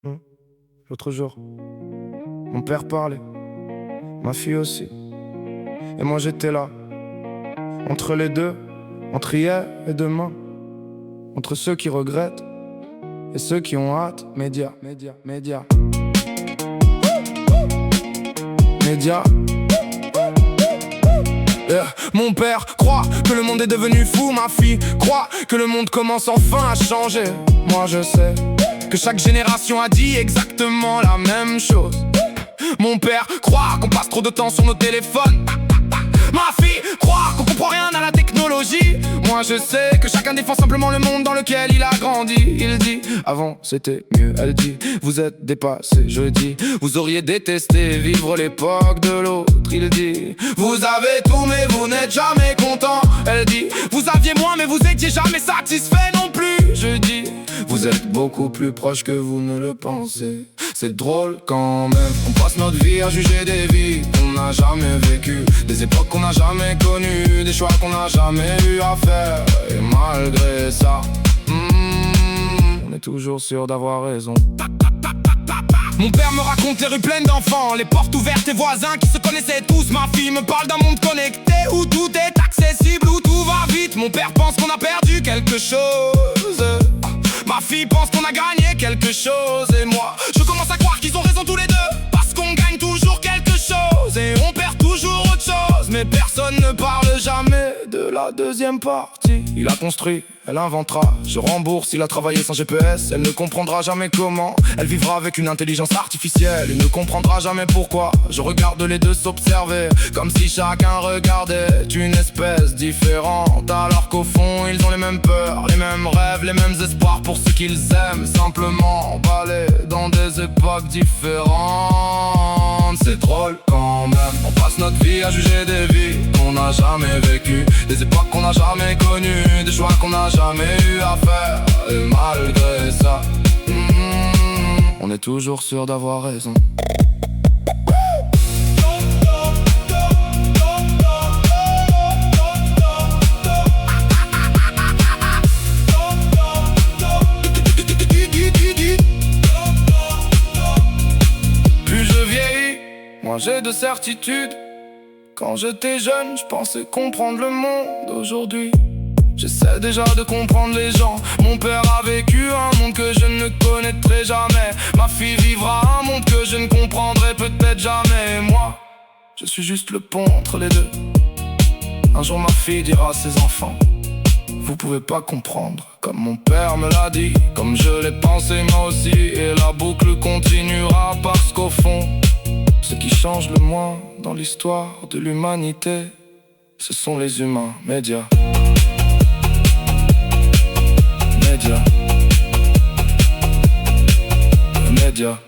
Hmm. L'autre jour, mon père parlait, ma fille aussi. Et moi j'étais là, entre les deux, entre hier et demain. Entre ceux qui regrettent et ceux qui ont hâte. Média, média, média. Média. Mon père croit que le monde est devenu fou. Ma fille croit que le monde commence enfin à changer. Moi je sais que chaque génération a dit exactement la même chose. Mon père croit qu'on passe trop de temps sur nos téléphones. Ma fille croit qu'on comprend rien à la technologie. Moi je sais que chacun défend simplement le monde dans lequel il a grandi. Il dit, avant c'était mieux. Elle dit, vous êtes dépassé. Je dis, vous auriez détesté vivre l'époque de l'autre. Il dit, vous avez tout mais vous n'êtes jamais content. Elle dit, vous aviez moins mais vous étiez jamais satisfait non plus. Je dis, vous êtes beaucoup plus proche que vous ne le pensez. C'est drôle quand même, on passe notre vie à juger des vies qu'on n'a jamais vécues, des époques qu'on n'a jamais connues, des choix qu'on n'a jamais eu à faire. Et malgré ça, on est toujours sûr d'avoir raison. Mon père me raconte les rues pleines d'enfants, les portes ouvertes et voisins qui se connaissaient tous. Ma fille me parle d'un monde connecté où tout est accessible, où tout va vite. Mon père pense qu'on a perdu quelque chose. Ma fille pense qu'on a gagné quelque chose. Et moi, je commence à croire qu'ils ont raison tous les deux, parce qu'on gagne toujours quelque chose et on perd toujours autre chose. Mais personne ne parle jamais de la deuxième partie. Il a construit, elle inventera. Je rembourse, il a travaillé sans GPS. Elle ne comprendra jamais comment. Elle vivra avec une intelligence artificielle. Il ne comprendra jamais pourquoi. Je regarde les deux s'observer, comme si chacun regardait une espèce différente, alors qu'au fond ils ont les mêmes peurs, les mêmes rêves, les mêmes espoirs pour ce qu'ils aiment. Simplement emballés dans des époques différentes. C'est drôle quand même, on passe notre vie à juger des vies qu'on n'a jamais vécues, des époques qu'on n'a jamais connues, des choix qu'on n'a jamais eu à faire. Et malgré ça, on est toujours sûr d'avoir raison. Plus je vieillis, moins j'ai de certitude. Quand j'étais jeune, je pensais comprendre le monde. Aujourd'hui, j'essaie déjà de comprendre les gens. Mon père a vécu un monde que je ne connaîtrai jamais. Ma fille vivra un monde que je ne comprendrai peut-être jamais. Moi, je suis juste le pont entre les deux. Un jour ma fille dira à ses enfants, vous pouvez pas comprendre comme mon père me l'a dit, comme je l'ai pensé moi aussi. Et la boucle continuera parce qu'au fond, ce qui change le moins dans l'histoire de l'humanité, ce sont les humains. Média. Média. Média.